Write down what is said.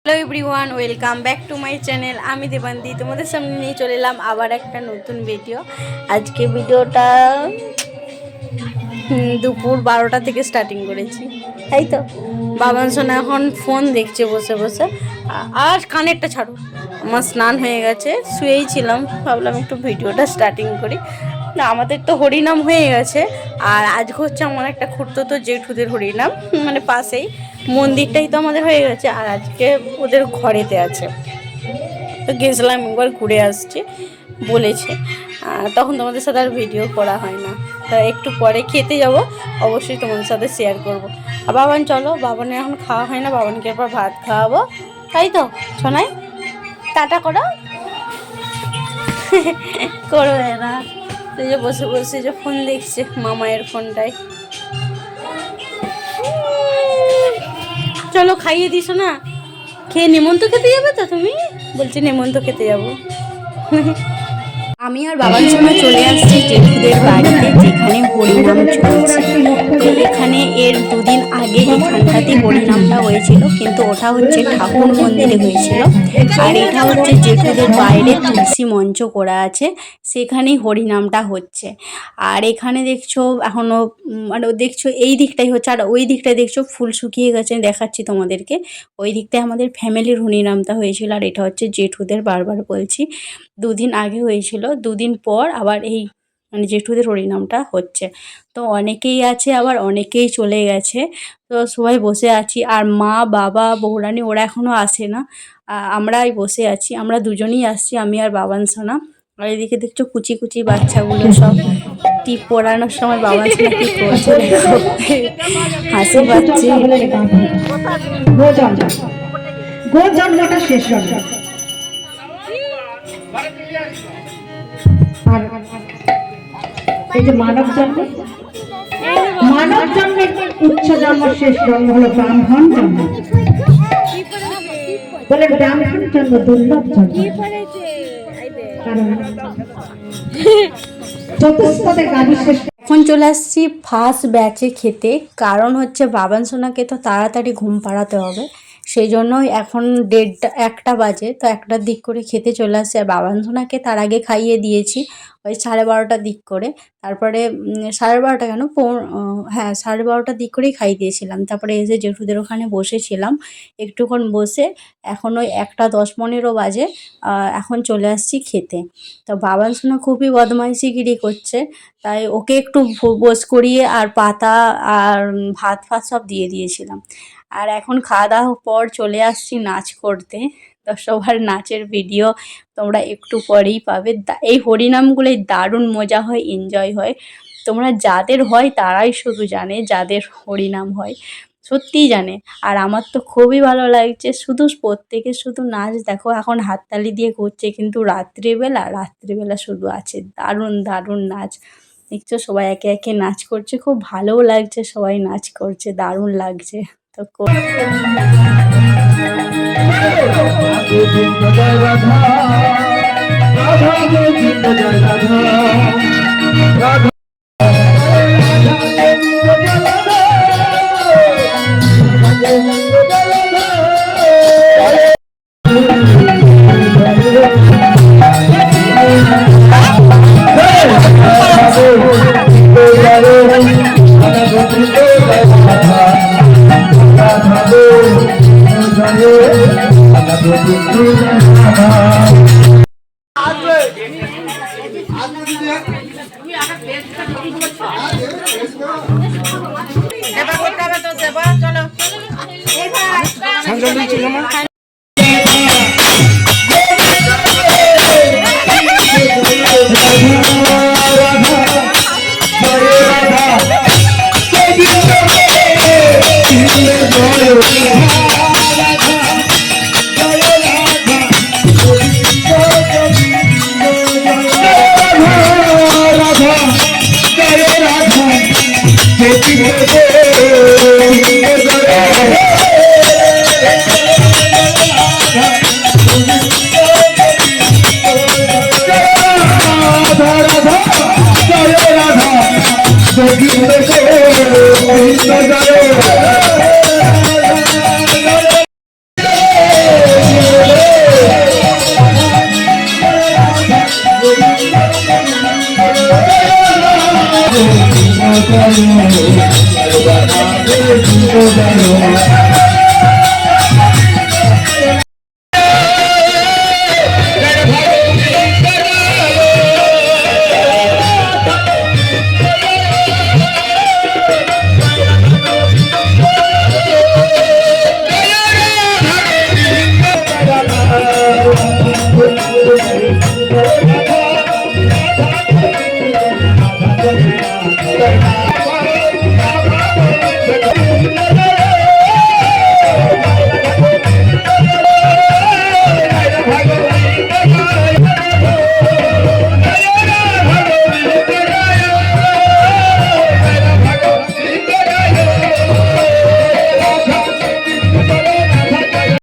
Hello everyone, welcome back to my channel. আমি দেবান্তি তোমাদের সামনে নিয়ে চলে এলাম আবার একটা নতুন ভিডিও। আজকে ভিডিওটা দুপুর 12টা থেকে স্টার্টিং করেছি, তাই তো। বাবান সোনা এখন ফোন দেখছে বসে বসে। আর কানেরটা ছাড়ো, আমার স্নান হয়ে গেছে, শুয়েই ছিলাম, ভাবলাম একটু ভিডিওটা স্টার্টিং করি। না, আমাদের তো হরিনাম হয়ে গেছে, আর আজকে হচ্ছে আমার একটা খুঁড়তো জেঠুদের হরিনাম, মানে পাশেই মন্দিরটাই তো আমাদের হয়ে গেছে, আর আজকে ওদের ঘরেতে আছে, তো গেছিলাম একবার ঘুরে আসছি বলেছে। তখন তোমাদের সাথে আর ভিডিও করা হয় না, তা একটু পরে খেতে যাব, অবশ্যই তোমাদের সাথে শেয়ার করব। আর বাবান চলো, বাবানের এখন খাওয়া হয় না, বাবানকে এরপর ভাত খাওয়াবো, তাই তো শোনাই। টাটা করো করবে না, তো যে বসে বসে যে ফোন দেখছে মামায়ের ফোনটায়। চলো খাইয়ে দিস না, খেয়ে নেমন্ত খেতে যাবে তো তুমি? বলছি নেমন্ত খেতে যাবো। আমি আর বাবার জন্য চলে আসছি জেঠুদের বাড়িতে, যেখানে হরিনাম চলছে। তো এখানে এর দুদিন আগে এখানটাতে হরিনামটা হয়েছিল, কিন্তু ওটা হচ্ছে ঠাকুর মন্দিরে হয়েছিল, আর এটা হচ্ছে জেঠুদের বাইরে তুলসী মঞ্চ করা আছে, সেখানেই হরিনামটা হচ্ছে। আর এখানে দেখছো এখনও মানে দেখছো এই দিকটাই হচ্ছে, আর ওই দিকটায় দেখছো ফুল শুকিয়ে গেছে, দেখাচ্ছি তোমাদেরকে। ওই দিকটায় আমাদের ফ্যামিলির হরিনামটা হয়েছিল, আর এটা হচ্ছে জেঠুদের, বারবার বলছি দুদিন আগে হয়েছিল, দুদিন পর আবার এই মানে জেঠুদের হরিনামটা হচ্ছে। তো অনেকেই আছে, আবার অনেকেই চলে গেছে, তো সবাই বসে আছি। আর মা বাবা বৌরানী ওরা এখনও আসে না, আমরাই বসে আছি, আমরা দুজনেই আসছি, আমি আর বাবান সোনা। আর এদিকে দেখছো কুচি কুচি বাচ্চাগুলো সব টিপ পড়ানোর সময় বাবান সোনা কি করছে, হাসি পাচ্ছে। আর এই যে মানব জন্ম, মানব জন্মের উচ্চ জন্ম, শেষ জন্ম হলো ব্রাহ্মণ জন্ম। বলে ব্রাহ্মণ জন্ম দুর্লভ জন্ম, কারণ চতুষ্পদে গাভী শেষ। এখন চলে আসছি ফার্স্ট ব্যাচে খেতে, কারণ হচ্ছে বাবান সোনাকে তো তাড়াতাড়ি ঘুম পাড়াতে হবে, সেই জন্যই এখন 1:30 বাজে, তো 1টার দিক করে খেতে চলে আসছে। আর বাবান সোনাকে তার আগে খাইয়ে দিয়েছি ওই 12:30টার দিক করে, তারপরে 12:30 কেন, হ্যাঁ 12:30টার দিক করেই খাইয়ে দিয়েছিলাম। তারপরে এসে জেঠুদের ওখানে বসেছিলাম একটুক্ষণ বসে, এখন ওই 1:10-15 বাজে, এখন চলে আসছি খেতে। তো বাবান সোনা খুবই বদমাইশিগিরি করছে, তাই ওকে একটু বস করিয়ে আর পাতা আর ভাত ফাত সব দিয়ে দিয়েছিলাম। আর এখন খাওয়া দাওয়ার পর চলে আসছি নাচ করতে, তো সবার নাচের ভিডিও তোমরা একটু পরেই পাবে। এই হরিনামগুলোই দারুণ মজা হয়, এনজয় হয়, তোমরা যাদের হয় তারাই শুধু জানে, যাদের হরিনাম হয় সত্যিই জানে। আর আমার তো খুবই ভালো লাগছে, শুধু প্রত্যেকে শুধু নাচ দেখো, এখন হাততালি দিয়ে করছে, কিন্তু রাত্রিবেলা শুধু আছে দারুণ দারুণ নাচ। দেখছো সবাই একে একে নাচ করছে, খুব ভালোও লাগছে, সবাই নাচ করছে, দারুণ লাগছে। তো Thank you.